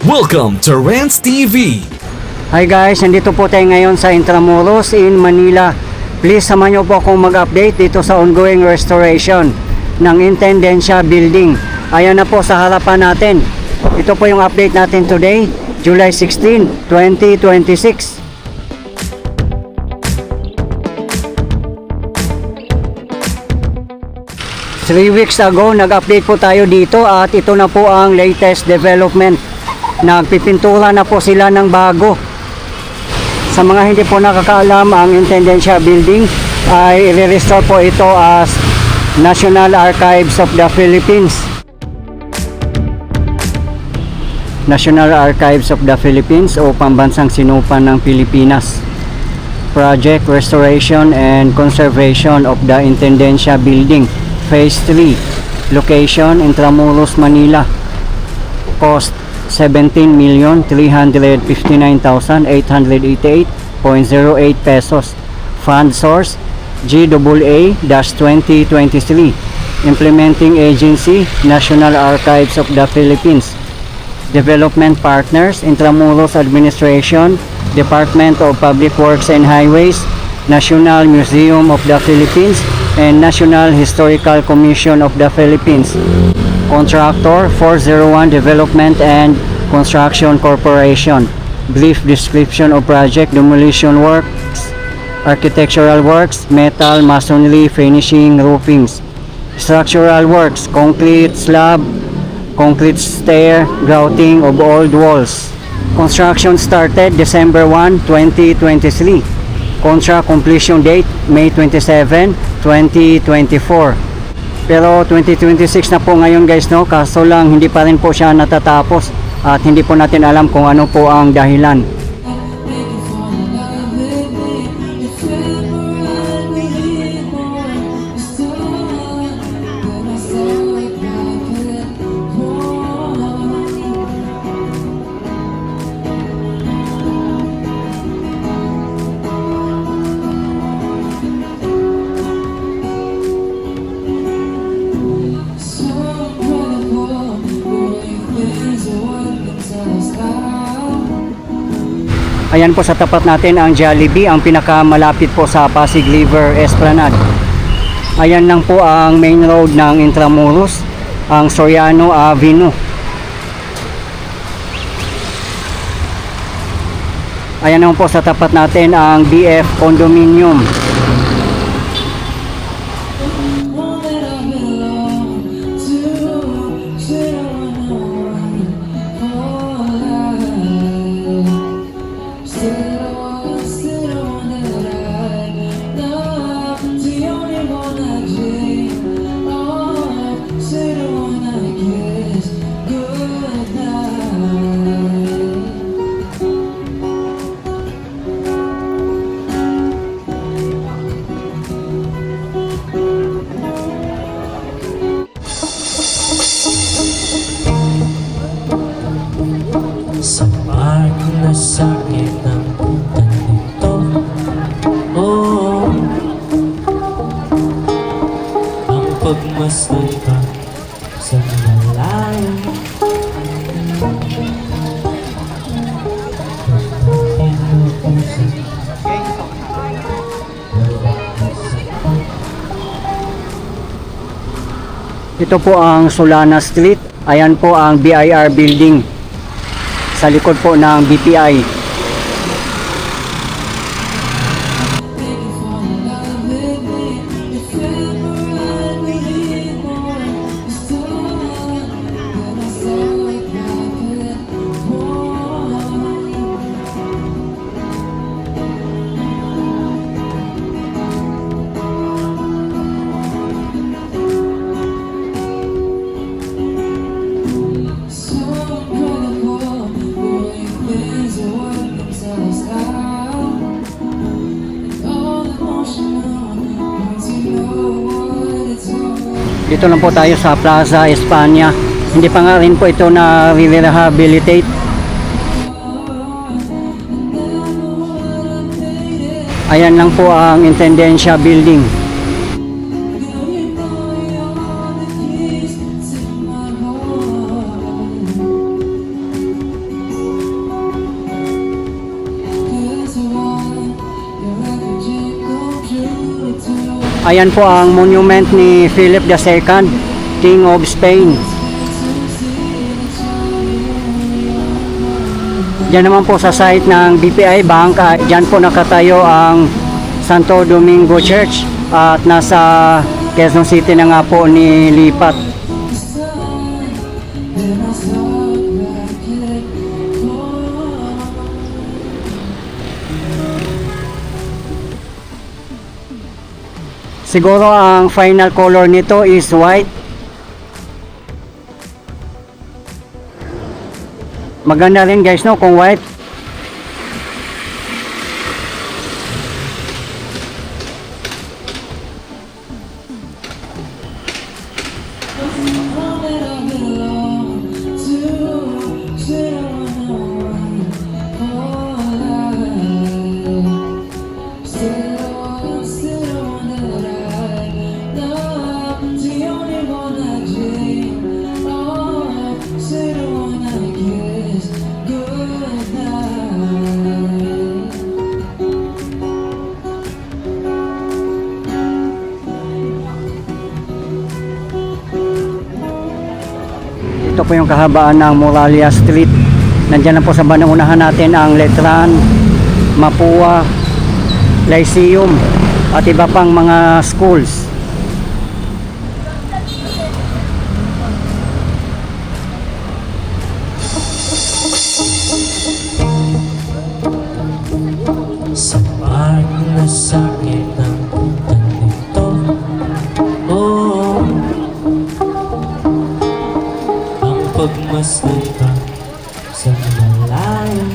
Welcome to Rants TV. Hi guys, nandito po tayo ngayon sa Intramuros in Manila. Please samahan niyo po akong mag-update dito sa ongoing restoration ng Intendencia Building. Ayan na po sa harapan natin. Ito po yung update natin today, July 16, 2026. Three weeks ago, nag-update po tayo dito at ito na po ang latest development. Nagpipintura na po sila ng bago. Sa mga hindi po nakakaalam, ang Intendencia Building ay i-restore po ito as National Archives of the Philippines. National Archives of the Philippines o Pambansang Sinupan ng Pilipinas. Project Restoration and Conservation of the Intendencia Building Phase 3. Location Intramuros, Manila. Cost 17,359,888.08 pesos. Fund source GAA-2023. Implementing agency National Archives of the Philippines. Development partners Intramuros Administration, Department of Public Works and Highways, National Museum of the Philippines, and National Historical Commission of the Philippines. Contractor 401 Development and Construction Corporation. Brief description of project: demolition works, architectural works, metal, masonry, finishing, roofings. Structural works: concrete slab, concrete stair, grouting of old walls. Construction started December 1, 2023. Contract completion date May 27, 2024. Pero 2026 na po ngayon guys, no? Kaso lang hindi pa rin po siya natatapos at hindi po natin alam kung ano po ang dahilan. Ayan po sa tapat natin ang Jollibee, ang pinakamalapit po sa Pasig River Esplanade. Ayan lang po ang main road ng Intramuros, ang Soriano Avenue. Ayan lang po sa tapat natin ang BF Condominium. Sa barko na sakit ng ganito, oh, ang pagmasdan ka sa malayo. Ito po ang Solana Street. Ayan po ang BIR Building sa likod po ng BPI. Dito lang po tayo sa Plaza España. Hindi pa nga rin po ito na rehabilitate. Ayan lang po ang Intendencia Building. Ayan po ang monument ni Philip II, King of Spain. Diyan naman po sa site ng BPI Bank, diyan po nakatayo ang Santo Domingo Church at nasa Quezon City na nga po nilipat. Siguro ang final color nito is white. Maganda rin guys no kung white. Ito po yung kahabaan ng Moralia Street. Nandiyan na po sa bandang unahan natin ang Letran, Mapua, Lyceum at iba pang mga schools. Sapat na sakit ang ganito. Oh, ang pagmasdan ka sa malayo.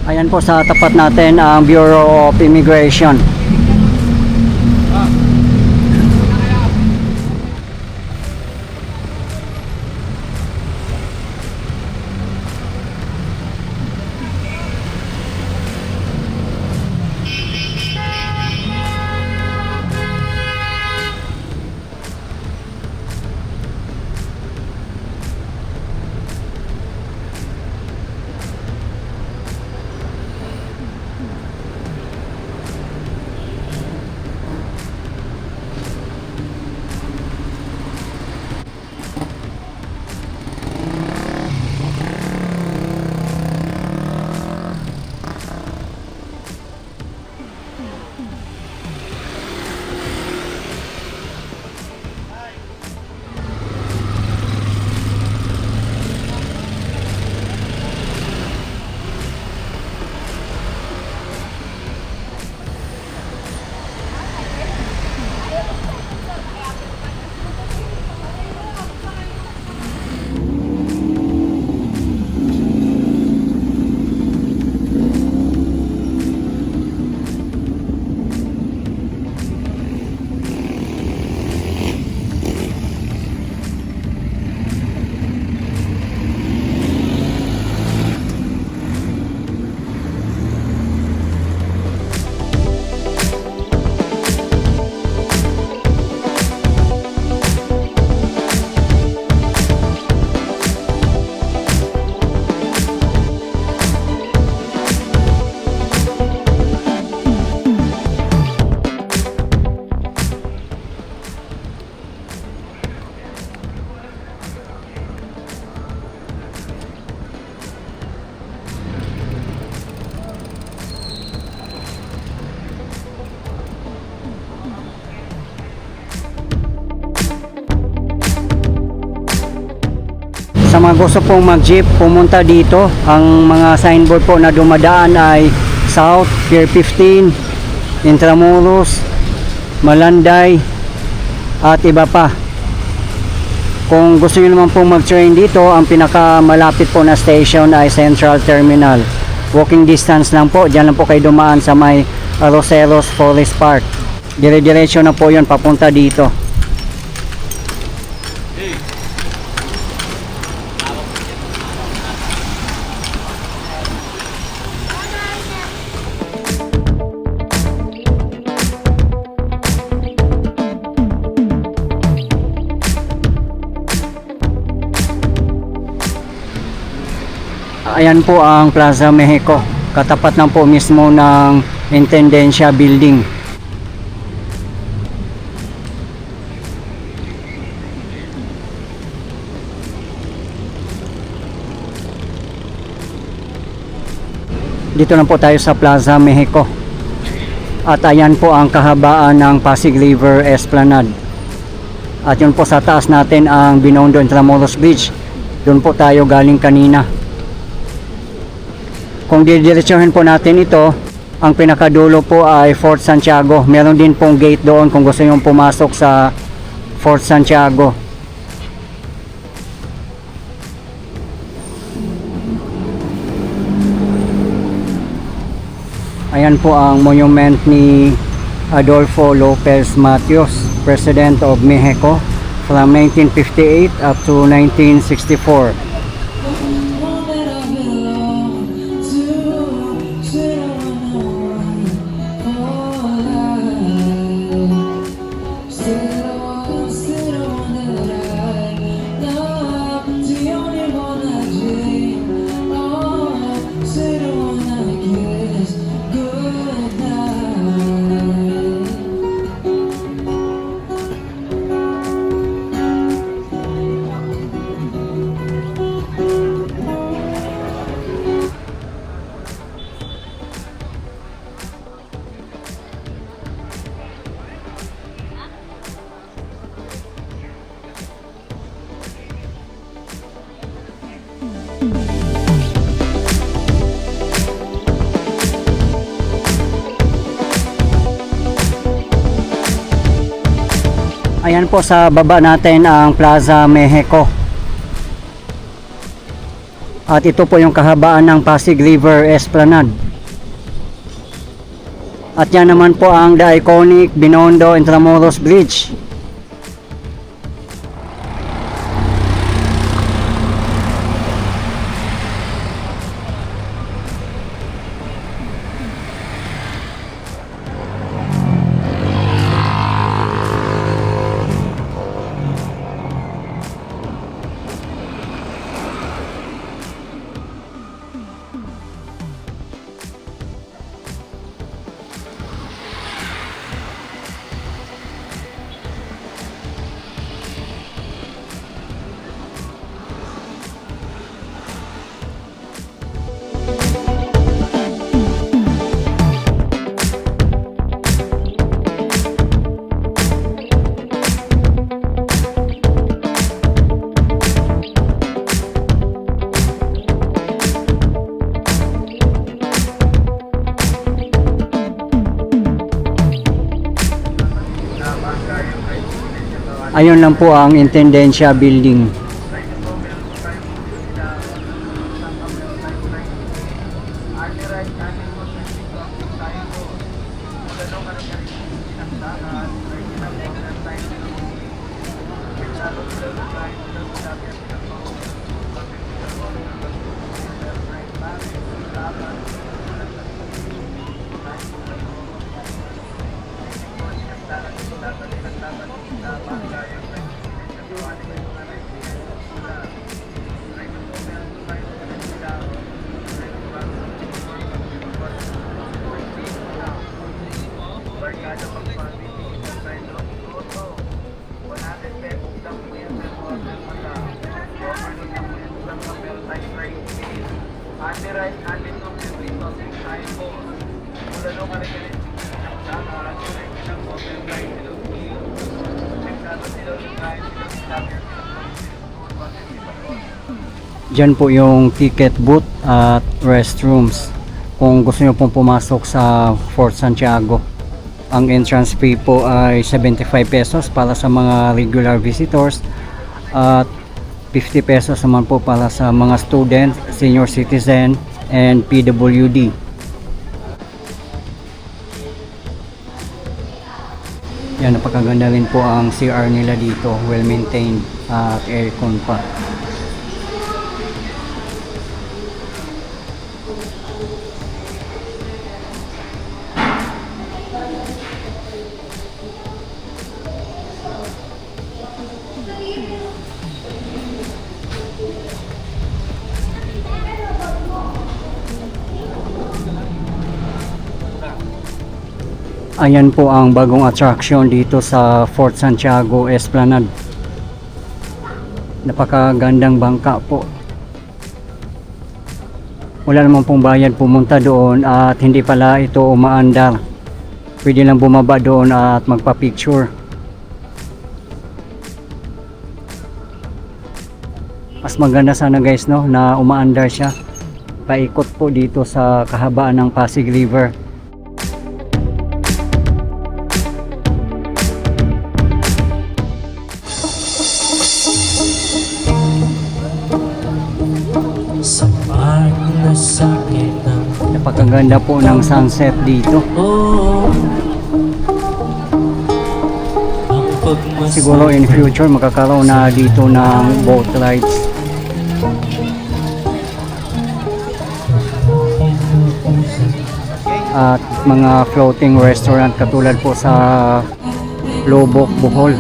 Ayan po sa tapat natin ang Bureau of Immigration. Sa mga gusto pong mag-jeep, pumunta dito. Ang mga signboard po na dumadaan ay South, Pier 15, Intramuros, Malanday, at iba pa. Kung gusto nyo naman pong mag-train dito, ang pinakamalapit po na station ay Central Terminal. Walking distance lang po, dyan lang po kayo dumaan sa may Arroceros Forest Park. Dire-diretso na po yun papunta dito. Ayan po ang Plaza Mexico. Katapat lang po mismo ng Intendencia Building. Dito lang po tayo sa Plaza Mexico. At ayan po ang kahabaan ng Pasig River Esplanade. At yun po sa taas natin ang Binondo Intramuros Bridge. Doon po tayo galing kanina. Kung didiretsuhin po natin ito, ang pinakadulo po ay Fort Santiago. Meron din pong gate doon kung gusto nyo pumasok sa Fort Santiago. Ayan po ang monument ni Adolfo Lopez Mateos, President of Mexico from 1958 up to 1964. Ayan po sa baba natin ang Plaza Mexico. At ito po yung kahabaan ng Pasig River Esplanade. At yan naman po ang the iconic Binondo Intramuros Bridge. Ayun lang po ang Intendencia Building. Diyan po yung ticket booth at restrooms kung gusto nyo pong pumasok sa Fort Santiago. Ang entrance fee po ay 75 pesos para sa mga regular visitors at 50 pesos naman po para sa mga student, senior citizen and PWD. Yan, napakaganda rin po ang CR nila dito, well maintained at aircon pa. Ayan po ang bagong attraction dito sa Fort Santiago Esplanade. Napakagandang bangka po. Wala naman pong bayad pumunta doon at hindi pala ito umaandar. Pwede lang bumaba doon at magpa-picture. Mas maganda sana guys no na umaandar siya. Paikot po dito sa kahabaan ng Pasig River. Sa pagmasakit ng Napakaganda po ng sunset dito. ang pagmasakit. Siguro in future makakaroon na dito ng boat rides. At mga floating restaurant katulad po sa Lobok, Bohol.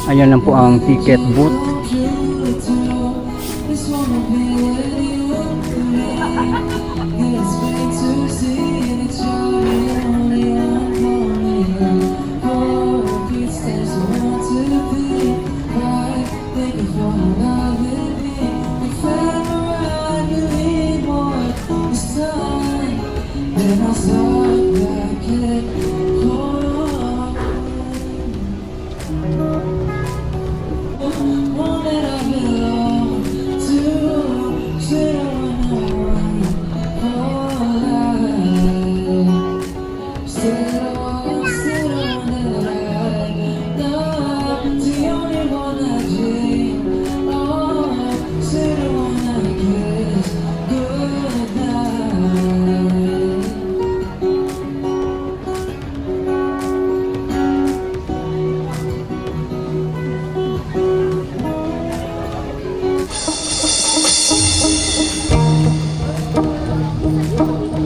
Ayan lang po ang ticket booth.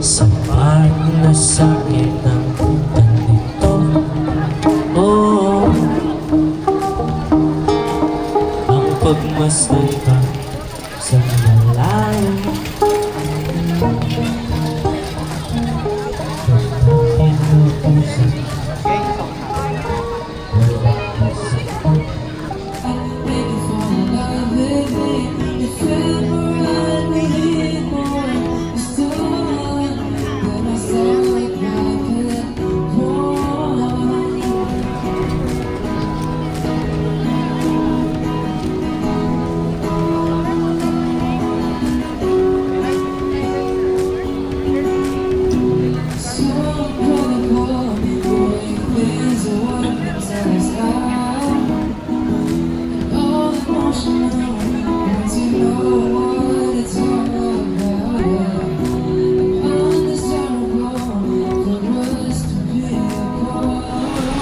Sa pagmasakit ng ganito. Ang pagmasakit sa malayo.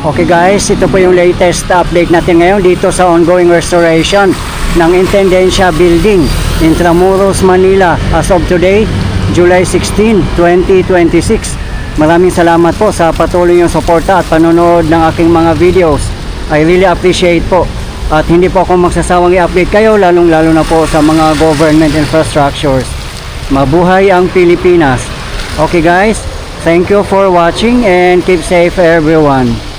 Okay guys, ito po yung latest update natin ngayon dito sa ongoing restoration ng Intendencia Building, Intramuros, Manila as of today, July 16, 2026. Maraming salamat po sa patuloy yung suporta at panonood ng aking mga videos. I really appreciate po. At hindi po ako magsasawang i-update kayo lalong-lalo na po sa mga government infrastructures. Mabuhay ang Pilipinas. Okay guys, thank you for watching and keep safe everyone.